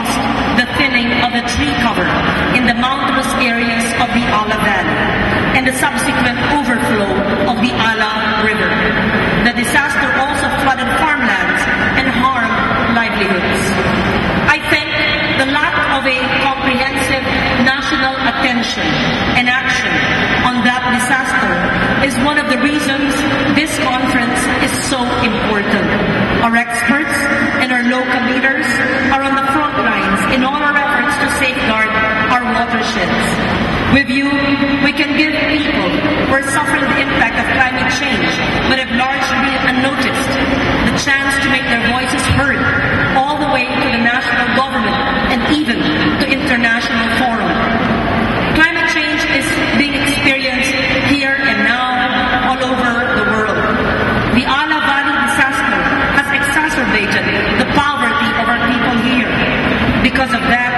caused the thinning of the tree cover in the mountainous areas of the Ala Valley and the subsequent overflow of the Ala River. The disaster also flooded farmlands and harmed livelihoods. I think the lack of a comprehensive national attention and action on that disaster is one of the reasons this conference is so important. Our experts and our local leaders are on the front lines in all our efforts to safeguard our watersheds. With you, we can give people who are suffering the impact of climate change but have largely unnoticed the chance to make their voices heard all the way to the national government and even to international forum. Climate change is being experienced here and now all over the world. The Ala Valley disaster has exacerbated the poverty of our people here. Because of that,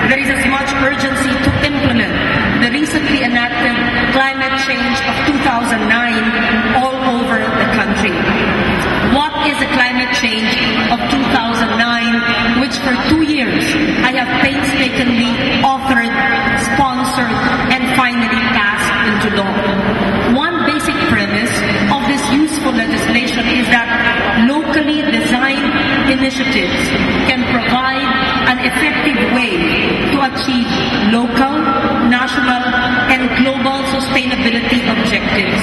there is as much urgency to implement the recently enacted climate change of 2009 all over the country. What is the climate change of 2009, which for 2 years I have painstakingly authored, sponsored, and finally passed into law? One basic premise of this useful legislation is that locally designed initiatives can provide an effective way to achieve local, national, and global sustainability objectives.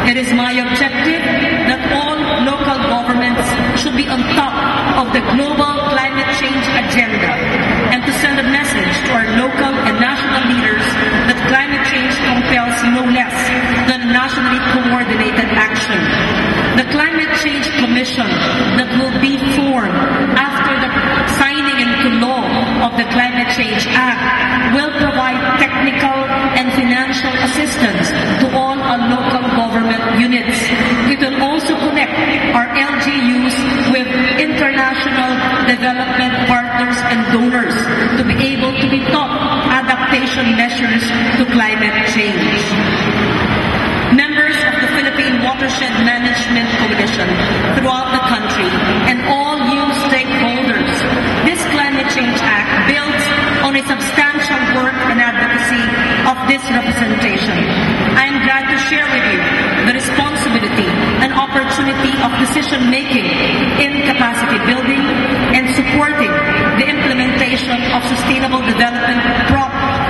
It is my objective that all local governments should be on top of the global climate change agenda and to send a message to our local and national leaders that climate change compels no less than nationally coordinated action. The Climate Change Commission that will be formed after the signing into law of the Climate Change Act will provide technical and financial assistance to all our local government units. It will also connect our LGUs with international development partners and donors to be able to be taught adaptation measures to climate change. Members of the Philippine Watershed Management Coalition throughout the country and all you stakeholders, this Climate Change Act builds on a substantial work and advocacy of this representation. I am glad to share with you the responsibility and opportunity of decision-making in capacity building and supporting the implementation of sustainable development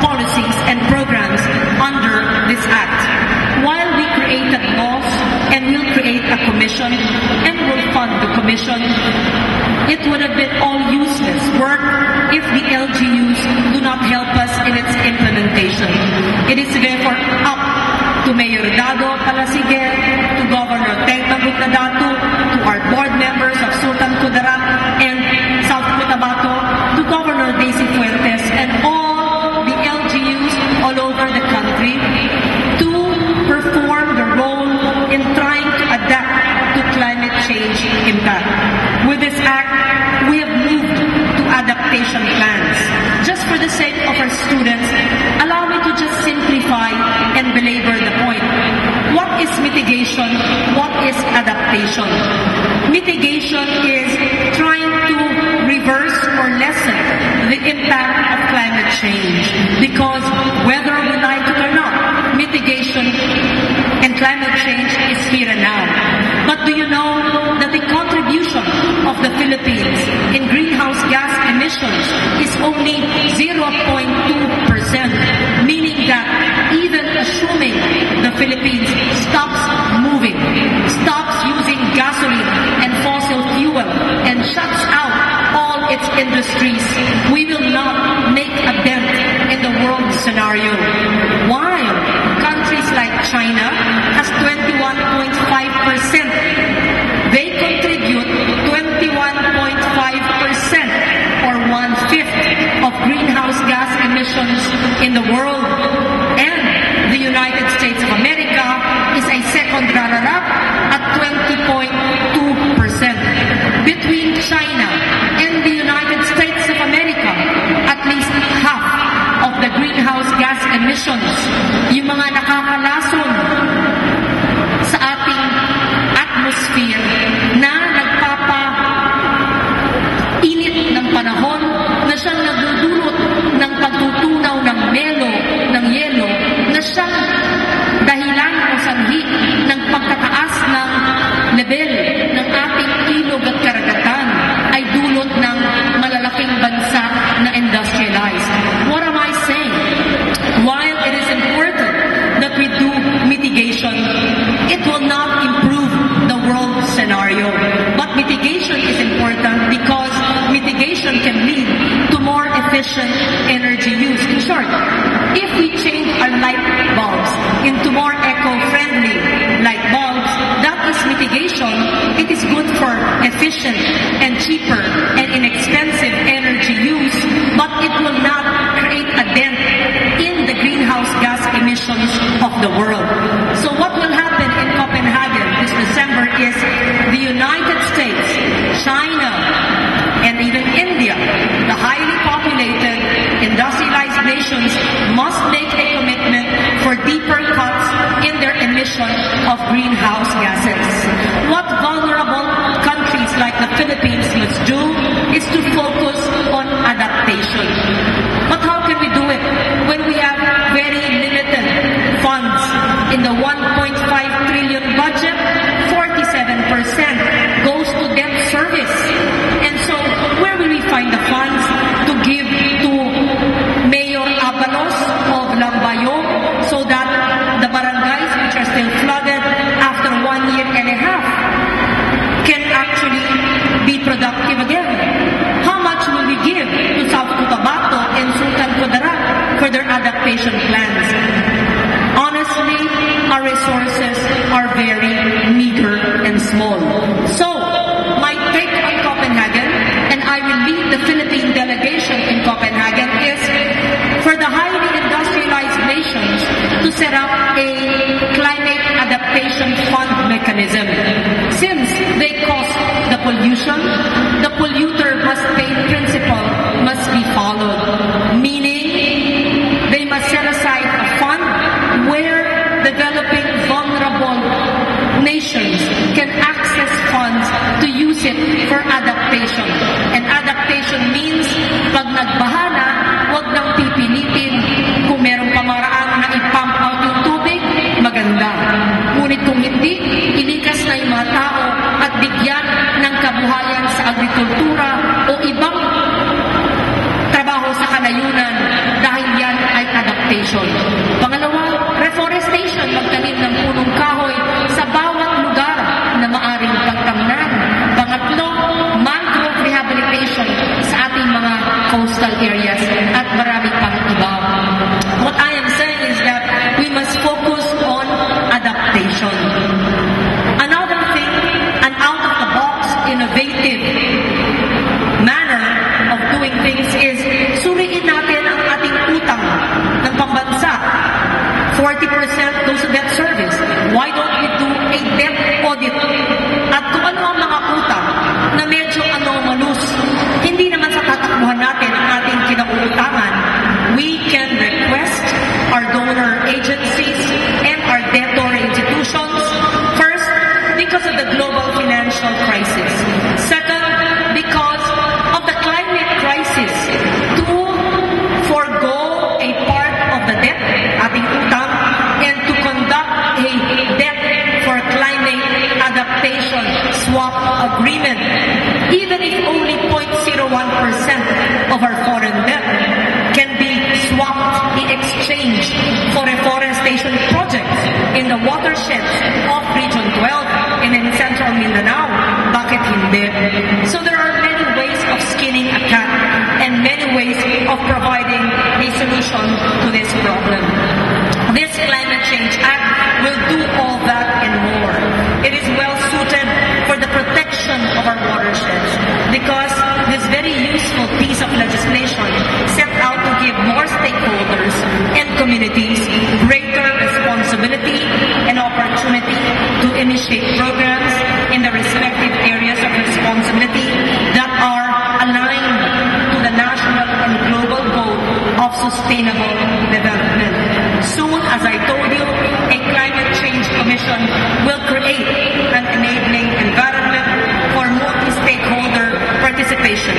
policies and programs under this Act. While we created laws and will create a commission and will fund the commission, it would have been all useless work if the LGUs do not help us in its implementation. It is therefore up to Mayor Dado Palasigue, to Governor Tengma Gutadatu, to our board members of Sultan Kudarat and South Cotabato, to Governor Daisy Fuentes and all the LGUs all over the country to perform the role in trying to adapt to climate change impact. With this Act, we have moved to adaptation plans. Just for the sake of our students, allow me to just simplify and belabor the point. What is mitigation? What is adaptation? Mitigation is trying to reverse or lessen the impact of climate change, because whether we like it or not, mitigation and climate change is here and now. But do you know that the contribution of the Philippines in greenhouse gas emissions is only 0.2%, meaning that even assuming the Philippines stops moving, stops using gasoline and fossil fuel, and shuts out all its industries, we will not make a dent in the world scenario. While countries like China has 21.5%, they contribute 21.5% or 1/5 of greenhouse gas emissions in the world. And the United States of America is a second runner-up at 20.2%. Between China and the United States of America, at least half of the greenhouse gas emissions, yung mga nakakalason sa ating atmosphere na nagpapa-init ng panahon, na siya siyang nagdudulot ng pagtutunaw ng yelo na siyang dahilan o sanhi ng pagtataas ng level ng ating ilog at karagatan ay dulot ng malalaking bansa na industrialized. What am I saying? While it is important that we do mitigation, it will not improve the world scenario. But mitigation is important because mitigation can lead to more efficient energy use. In short, if we change our light bulbs into more eco-friendly light bulbs, that is mitigation. It is good for efficient and cheaper and inexpensive energy use, but it will not create a dent in the greenhouse gas emissions of the world. So what will happen in Copenhagen this December is the United States, China, and even India, the highly populated, industrialized nations, must make a commitment for deeper cuts in their emission of greenhouse gases. What vulnerable countries like the Philippines must do is to focus on adaptation. But how can we do it when we have very limited funds? In the 1.5 trillion budget, 47% goes to debt service. And so, where will we find the funds to give to Mayor Abalos of Lambayong so that the barangays which are still flooded after 1 year and a half can actually be productive again? How much will we give to South Cotabato and Sultan Kudarat for their adaptation plans? Honestly, our resources are very meager and small. So, my take on Copenhagen, and I will lead the Philippine delegation in Copenhagen, is for the highly industrialized nations to set up a climate adaptation fund mechanism. Since they cause the pollution, the polluter must pay principle must be followed. Meaning, they must set aside a fund where developing vulnerable nations can access funds to use it for adaptation. And adaptation means, pag nagbaha na, huwag nang pipilitin. Kung merong pamaraan na i-pump out yung tubig, maganda. Ngunit kung hindi, ilikas na yung mga tao at bigyan ng kabuhayan sa agrikultura o ibang trabaho sa kalayunan dahil yan ay adaptation. Pangalawa, reforestation, magtanim ng punong kahoy sa bawat lugar na maaring pagtamnan. Pangatlo, mangrove rehabilitation sa ating mga coastal areas at marami pang iba. What I am saying is that we must focus on adaptation. Another thing, an out-of-the-box, innovative manner of doing things is suriin natin ang ating utang ng pambansa. 40% goes to debt service. Why don't we do a debt audit? At kung ano ang mga utang na medyo anomalous, hindi naman sa tatakbuhan natin ang ating kinauutangan, we can request our donor agencies and our debtor institutions. First, because of the global financial crisis. Second, because of the climate crisis, to forgo a part of the debt, ating utang, and to conduct a debt for climate adaptation swap agreement, even if only 0.01% of our foreign debt can be swapped in exchange for reforestation projects in the watersheds of Region 12 and in Central Mindanao. Bakit hindi? So there are many ways of skinning a cat and many ways of providing a solution to this problem. This Climate Change Act will do all that and more. It is well suited for the protection of our watersheds because this very useful piece of legislation set out to give more stakeholders and communities greater responsibility and opportunity to initiate programs in the respective areas of responsibility that are aligned to the national and global goal of sustainable development. Soon, as I told you, a climate change commission will create an enabling environment for multi-stakeholder participation